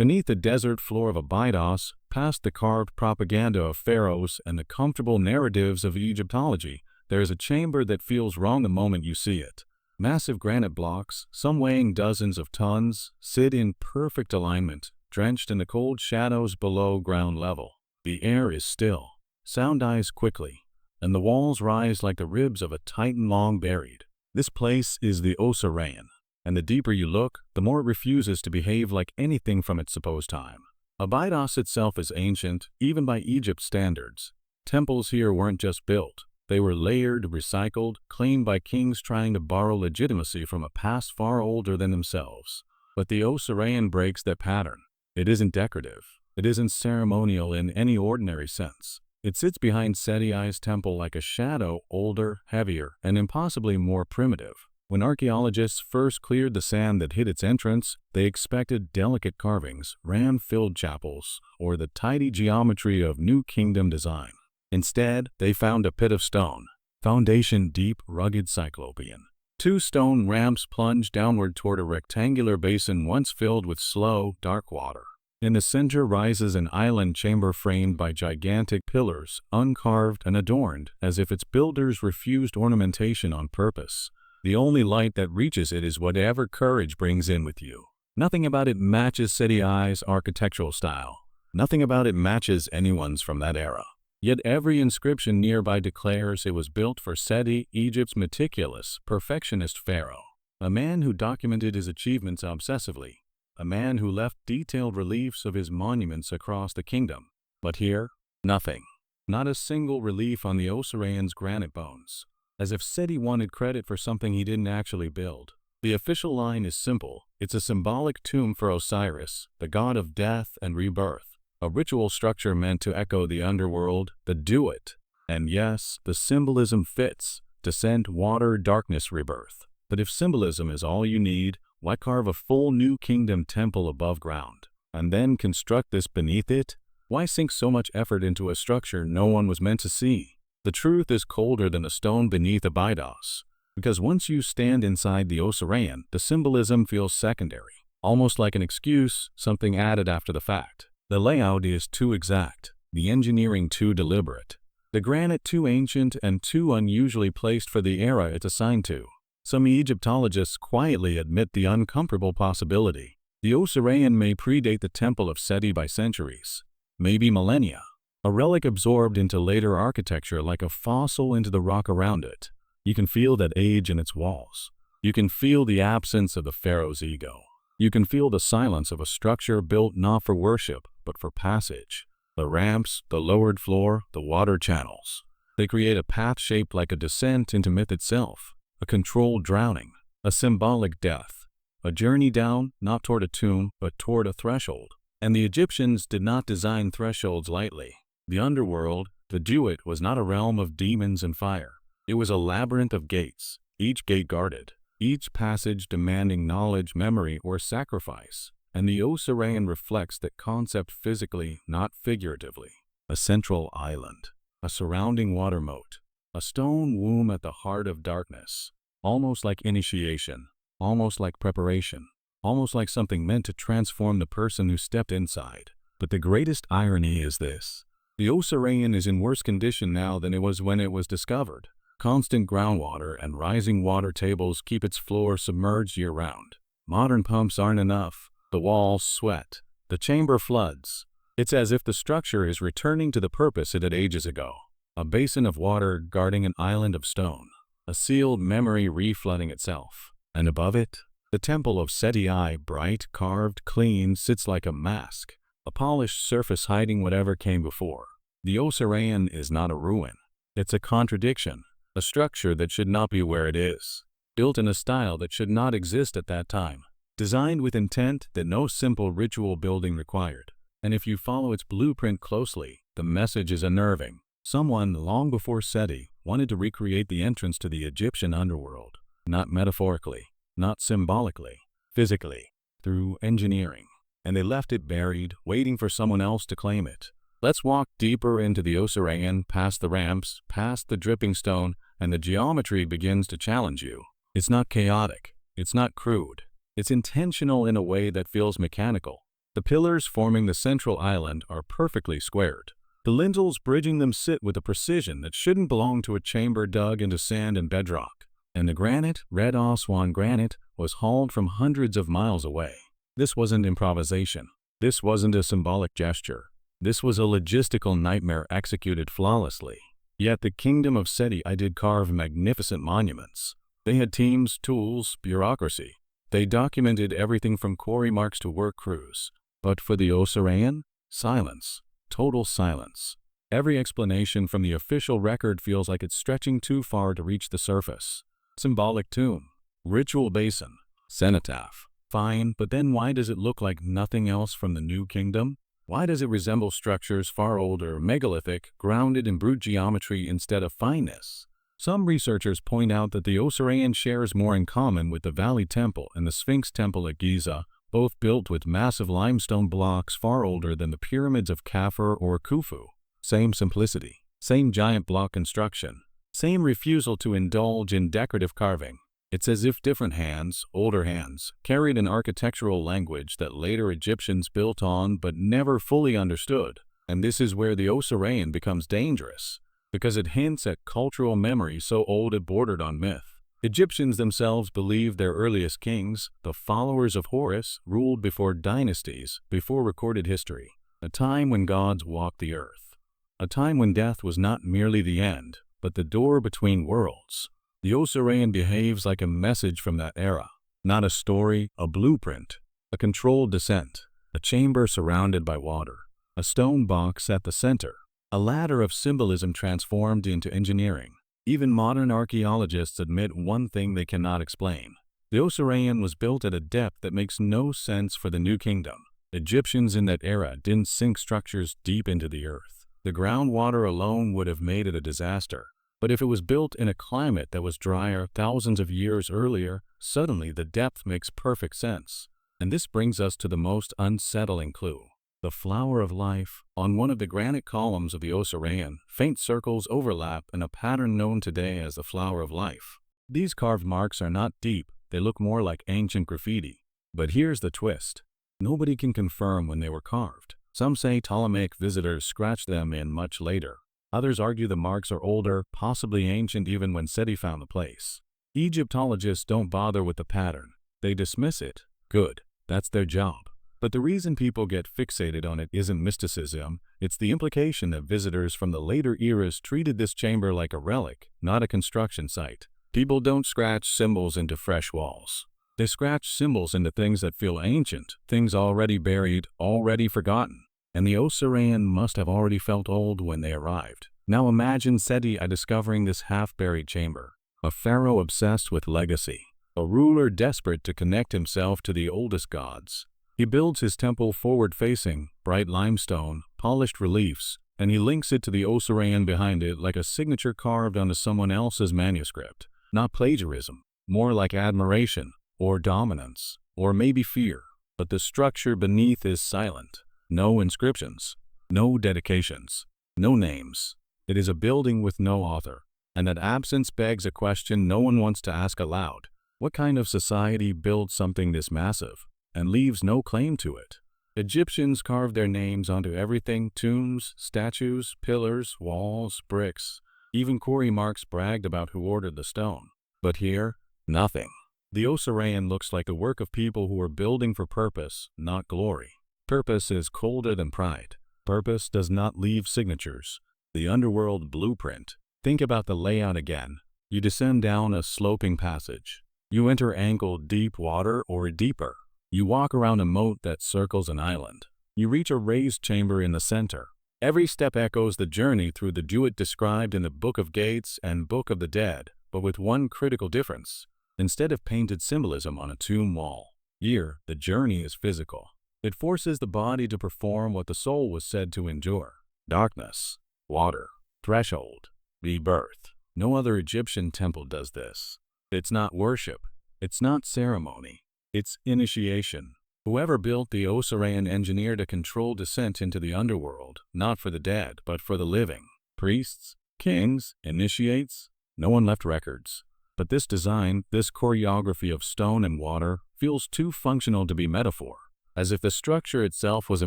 Beneath the desert floor of Abydos, past the carved propaganda of pharaohs and the comfortable narratives of Egyptology, there is a chamber that feels wrong the moment you see it. Massive granite blocks, some weighing dozens of tons, sit in perfect alignment, drenched in the cold shadows below ground level. The air is still. Sound dies quickly, and the walls rise like the ribs of a titan long buried. This place is the Osireion, and the deeper you look, the more it refuses to behave like anything from its supposed time. Abydos itself is ancient, even by Egypt's standards. Temples here weren't just built. They were layered, recycled, claimed by kings trying to borrow legitimacy from a past far older than themselves. But the Osireion breaks that pattern. It isn't decorative. It isn't ceremonial in any ordinary sense. It sits behind Seti I's temple like a shadow, older, heavier, and impossibly more primitive. When archaeologists first cleared the sand that hid its entrance, they expected delicate carvings, ram-filled chapels, or the tidy geometry of New Kingdom design. Instead, they found a pit of stone, foundation deep, rugged, cyclopean. 2 stone ramps plunge downward toward a rectangular basin once filled with slow, dark water. In the center rises an island chamber framed by gigantic pillars, uncarved and adorned, as if its builders refused ornamentation on purpose. The only light that reaches it is whatever courage brings in with you. Nothing about it matches Seti I's architectural style. Nothing about it matches anyone's from that era. Yet every inscription nearby declares it was built for Seti, Egypt's meticulous, perfectionist pharaoh. A man who documented his achievements obsessively. A man who left detailed reliefs of his monuments across the kingdom. But here, nothing. Not a single relief on the Osireion's granite bones. As if Seti wanted credit for something he didn't actually build. The official line is simple. It's a symbolic tomb for Osiris, the god of death and rebirth. A ritual structure meant to echo the underworld, the do-it. And yes, the symbolism fits. Descent, water, darkness, rebirth. But if symbolism is all you need, why carve a full New Kingdom temple above ground? And then construct this beneath it? Why sink so much effort into a structure no one was meant to see? The truth is colder than the stone beneath Abydos. Because once you stand inside the Osireion, the symbolism feels secondary. Almost like an excuse, something added after the fact. The layout is too exact, the engineering too deliberate, the granite too ancient and too unusually placed for the era it's assigned to. Some Egyptologists quietly admit the uncomfortable possibility. The Osireion may predate the temple of Seti by centuries, maybe millennia, a relic absorbed into later architecture like a fossil into the rock around it. You can feel that age in its walls. You can feel the absence of the pharaoh's ego. You can feel the silence of a structure built not for worship, but for passage. The ramps, the lowered floor, the water channels. They create a path shaped like a descent into myth itself, a controlled drowning, a symbolic death, a journey down, not toward a tomb, but toward a threshold. And the Egyptians did not design thresholds lightly. The underworld, the do-it, was not a realm of demons and fire. It was a labyrinth of gates, each gate guarded, each passage demanding knowledge, memory, or sacrifice. And the Osireion reflects that concept physically, not figuratively. A central island, a surrounding water moat, a stone womb at the heart of darkness, almost like initiation, almost like preparation, almost like something meant to transform the person who stepped inside. But the greatest irony is this. The Osireion is in worse condition now than it was when it was discovered. Constant groundwater and rising water tables keep its floor submerged year-round. Modern pumps aren't enough. The walls sweat. The chamber floods. It's as if the structure is returning to the purpose it had ages ago. A basin of water guarding an island of stone. A sealed memory reflooding itself. And above it, the temple of Seti I, bright, carved, clean, sits like a mask. A polished surface hiding whatever came before. The Osireion is not a ruin. It's a contradiction. A structure that should not be where it is. Built in a style that should not exist at that time. Designed with intent that no simple ritual building required. And if you follow its blueprint closely, the message is unnerving. Someone, long before Seti, wanted to recreate the entrance to the Egyptian underworld. Not metaphorically, not symbolically, physically, through engineering. And they left it buried, waiting for someone else to claim it. Let's walk deeper into the Osireion, past the ramps, past the dripping stone, and the geometry begins to challenge you. It's not chaotic. It's not crude. It's intentional in a way that feels mechanical. The The pillars forming the central island are perfectly squared. The lintels bridging them sit with a precision that shouldn't belong to a chamber dug into sand and bedrock. And the granite, red Aswan granite, was hauled from hundreds of miles away. This wasn't improvisation. This wasn't a symbolic gesture. This was a logistical nightmare executed flawlessly. Yet the kingdom of Seti I did carve magnificent monuments. They had teams, tools, bureaucracy. They documented everything from quarry marks to work crews. But for the Osireion, silence. Total silence. Every explanation from the official record feels like it's stretching too far to reach the surface. Symbolic tomb. Ritual basin. Cenotaph. Fine, but then why does it look like nothing else from the New Kingdom? Why does it resemble structures far older, megalithic, grounded in brute geometry instead of fineness? Some researchers point out that the Osireion shares more in common with the Valley Temple and the Sphinx Temple at Giza, both built with massive limestone blocks far older than the pyramids of Khafre or Khufu. Same simplicity, same giant block construction, same refusal to indulge in decorative carving. It's as if different hands, older hands, carried an architectural language that later Egyptians built on but never fully understood. And this is where the Osireion becomes dangerous, because it hints at cultural memory so old it bordered on myth. Egyptians themselves believed their earliest kings, the followers of Horus, ruled before dynasties, before recorded history. A time when gods walked the earth. A time when death was not merely the end, but the door between worlds. The Osireion behaves like a message from that era. Not a story, a blueprint, a controlled descent, a chamber surrounded by water, a stone box at the center, a ladder of symbolism transformed into engineering. Even modern archaeologists admit one thing they cannot explain. The Osireion was built at a depth that makes no sense for the New Kingdom. Egyptians in that era didn't sink structures deep into the earth. The groundwater alone would have made it a disaster. But if it was built in a climate that was drier thousands of years earlier, suddenly the depth makes perfect sense. And this brings us to the most unsettling clue. The flower of life. On one of the granite columns of the Osireion, faint circles overlap in a pattern known today as the flower of life. These carved marks are not deep, they look more like ancient graffiti. But here's the twist. Nobody can confirm when they were carved. Some say Ptolemaic visitors scratched them in much later. Others argue the marks are older, possibly ancient even when Seti found the place. Egyptologists don't bother with the pattern. They dismiss it. Good, that's their job. But the reason people get fixated on it isn't mysticism, it's the implication that visitors from the later eras treated this chamber like a relic, not a construction site. People don't scratch symbols into fresh walls. They scratch symbols into things that feel ancient, things already buried, already forgotten. And the Osireion must have already felt old when they arrived. Now imagine Seti I discovering this half-buried chamber. A pharaoh obsessed with legacy. A ruler desperate to connect himself to the oldest gods. He builds his temple forward-facing, bright limestone, polished reliefs, and he links it to the Osireion behind it like a signature carved onto someone else's manuscript. Not plagiarism, more like admiration, or dominance, or maybe fear. But the structure beneath is silent. No inscriptions, no dedications, no names. It is a building with no author, and that absence begs a question no one wants to ask aloud. What kind of society builds something this massive and leaves no claim to it? Egyptians carved their names onto everything: tombs, statues, pillars, walls, bricks. Even quarry marks bragged about who ordered the stone. But here, nothing. The Osireion looks like a work of people who are building for purpose, not glory. Purpose is colder than pride. Purpose does not leave signatures. The underworld blueprint. Think about the layout again. You descend down a sloping passage. You enter ankle-deep water or deeper. You walk around a moat that circles an island. You reach a raised chamber in the center. Every step echoes the journey through the duet described in the Book of Gates and Book of the Dead, but with one critical difference. Instead of painted symbolism on a tomb wall, here the journey is physical. It forces the body to perform what the soul was said to endure. Darkness, water, threshold, rebirth. No other Egyptian temple does this. It's not worship. It's not ceremony. It's initiation. Whoever built the Osireion engineered a controlled descent into the underworld, not for the dead, but for the living. Priests, kings, initiates. No one left records. But this design, this choreography of stone and water, feels too functional to be metaphor. as if the structure itself was a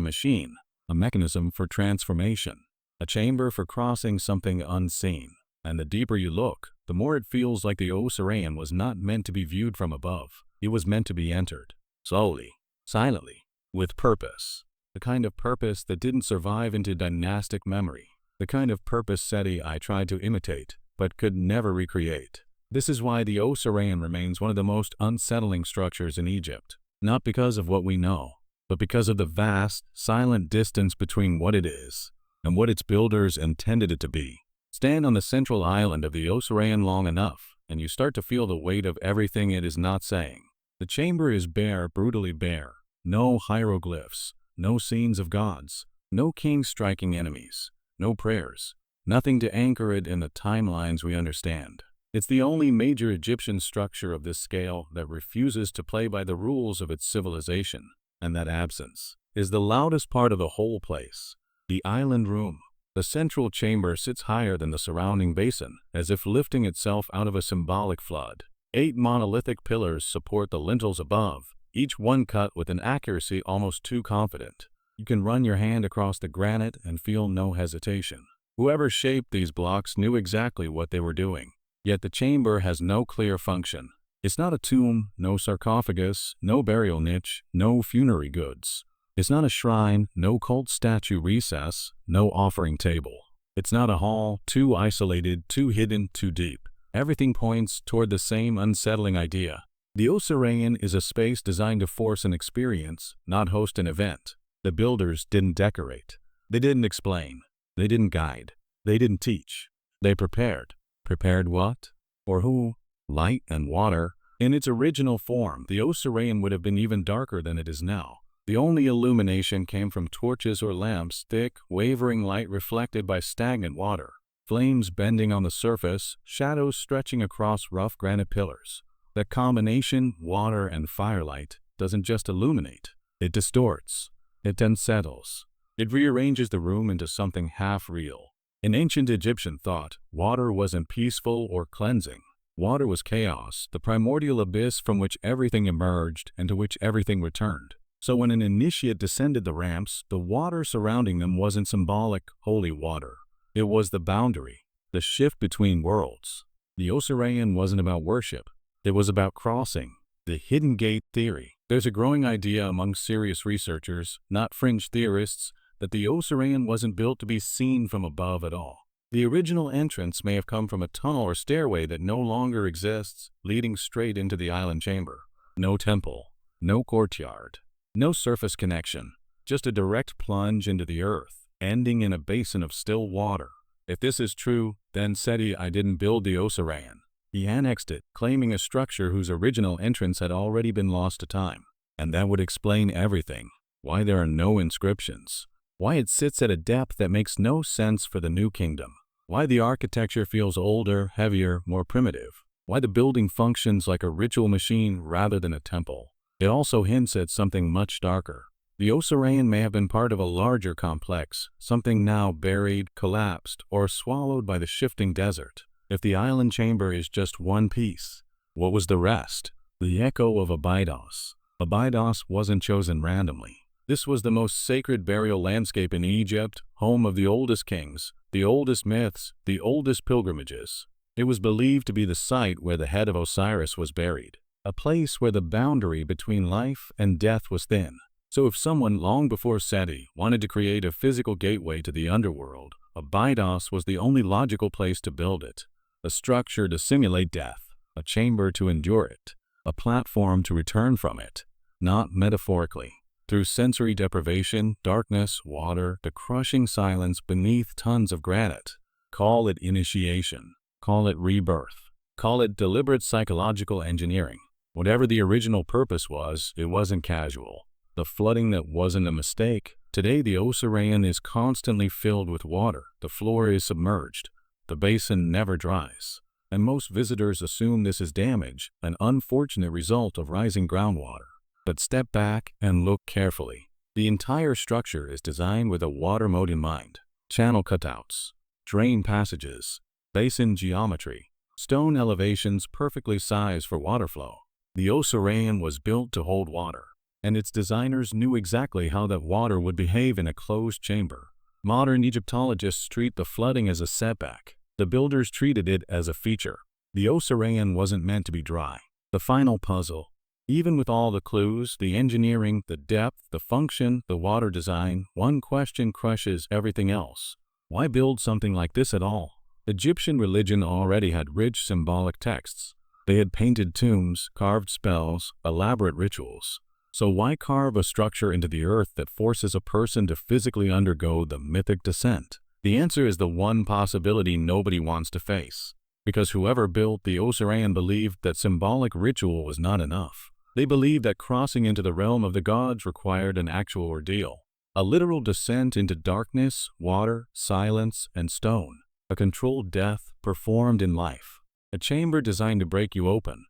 machine, a mechanism for transformation, a chamber for crossing something unseen. And the deeper you look, the more it feels like the Osireion was not meant to be viewed from above. It was meant to be entered, slowly, silently, with purpose. The kind of purpose that didn't survive into dynastic memory. The kind of purpose Seti I tried to imitate, but could never recreate. This is why the Osireion remains one of the most unsettling structures in Egypt. Not because of what we know, but because of the vast, silent distance between what it is and what its builders intended it to be. Stand on the central island of the Osireion long enough, and you start to feel the weight of everything it is not saying. The chamber is bare, brutally bare. No hieroglyphs, no scenes of gods, no kings striking enemies, no prayers, nothing to anchor it in the timelines we understand. It's the only major Egyptian structure of this scale that refuses to play by the rules of its civilization, and that absence is the loudest part of the whole place. The island room. The central chamber sits higher than the surrounding basin, as if lifting itself out of a symbolic flood. 8 monolithic pillars support the lintels above, each one cut with an accuracy almost too confident. You can run your hand across the granite and feel no hesitation. Whoever shaped these blocks knew exactly what they were doing. Yet the chamber has no clear function. It's not a tomb, no sarcophagus, no burial niche, no funerary goods. It's not a shrine, no cult statue recess, no offering table. It's not a hall, too isolated, too hidden, too deep. Everything points toward the same unsettling idea. The Osireion is a space designed to force an experience, not host an event. The builders didn't decorate. They didn't explain. They didn't guide. They didn't teach. They prepared. Prepared what? Or who? Light and water. In its original form, the Osireion would have been even darker than it is now. The only illumination came from torches or lamps, thick, wavering light reflected by stagnant water. Flames bending on the surface, shadows stretching across rough granite pillars. That combination, water and firelight, doesn't just illuminate. It distorts. It unsettles. It rearranges the room into something half-real. In ancient Egyptian thought, water wasn't peaceful or cleansing. Water was chaos, the primordial abyss from which everything emerged and to which everything returned. So when an initiate descended the ramps, the water surrounding them wasn't symbolic, holy water. It was the boundary, the shift between worlds. The Osireion wasn't about worship. It was about crossing, the hidden gate theory. There's a growing idea among serious researchers, not fringe theorists, that the Osireion wasn't built to be seen from above at all. The original entrance may have come from a tunnel or stairway that no longer exists, leading straight into the island chamber. No temple, no courtyard. No surface connection, just a direct plunge into the earth, ending in a basin of still water. If this is true, then Seti I didn't build the Osireion. He annexed it, claiming a structure whose original entrance had already been lost to time. And that would explain everything. Why there are no inscriptions. Why it sits at a depth that makes no sense for the new kingdom. Why the architecture feels older, heavier, more primitive. Why the building functions like a ritual machine rather than a temple. It also hints at something much darker. The Osireion may have been part of a larger complex, something now buried, collapsed, or swallowed by the shifting desert. If the island chamber is just one piece, what was the rest? The echo of Abydos. Abydos wasn't chosen randomly. This was the most sacred burial landscape in Egypt, home of the oldest kings, the oldest myths, the oldest pilgrimages. It was believed to be the site where the head of Osiris was buried. A place where the boundary between life and death was thin. So if someone long before Seti wanted to create a physical gateway to the underworld, Abydos was the only logical place to build it. A structure to simulate death, a chamber to endure it, a platform to return from it. Not metaphorically. Through sensory deprivation, darkness, water, the crushing silence beneath tons of granite. Call it initiation. Call it rebirth. Call it deliberate psychological engineering. Whatever the original purpose was, it wasn't casual. The flooding that wasn't a mistake. Today the Osireion is constantly filled with water. The floor is submerged. The basin never dries. And most visitors assume this is damage, an unfortunate result of rising groundwater. But step back and look carefully. The entire structure is designed with a water mode in mind. Channel cutouts, drain passages, basin geometry, stone elevations perfectly sized for water flow. The Osireion was built to hold water. and its designers knew exactly how that water would behave in a closed chamber. Modern Egyptologists treat the flooding as a setback. The builders treated it as a feature. The Osireion wasn't meant to be dry. The final puzzle. Even with all the clues, the engineering, the depth, the function, the water design, one question crushes everything else. Why build something like this at all? Egyptian religion already had rich symbolic texts. They had painted tombs, carved spells, elaborate rituals. So why carve a structure into the earth that forces a person to physically undergo the mythic descent? The answer is the one possibility nobody wants to face. Because whoever built the Osireion believed that symbolic ritual was not enough. They believed that crossing into the realm of the gods required an actual ordeal. A literal descent into darkness, water, silence, and stone. A controlled death performed in life. A chamber designed to break you open,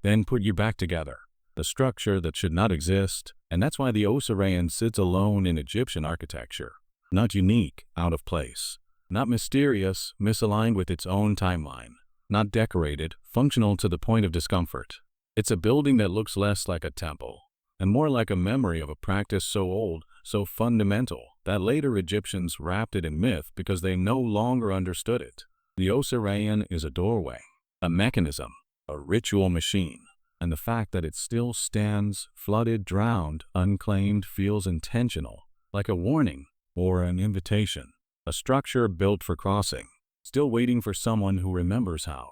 then put you back together. The structure that should not exist, and that's why the Osireion sits alone in Egyptian architecture. Not unique, out of place. Not mysterious, misaligned with its own timeline. Not decorated, functional to the point of discomfort. It's a building that looks less like a temple, and more like a memory of a practice so old, so fundamental, that later Egyptians wrapped it in myth because they no longer understood it. The Osireion is a doorway, a mechanism, a ritual machine. And the fact that it still stands, flooded, drowned, unclaimed, feels intentional, like a warning or an invitation. A structure built for crossing, still waiting for someone who remembers how.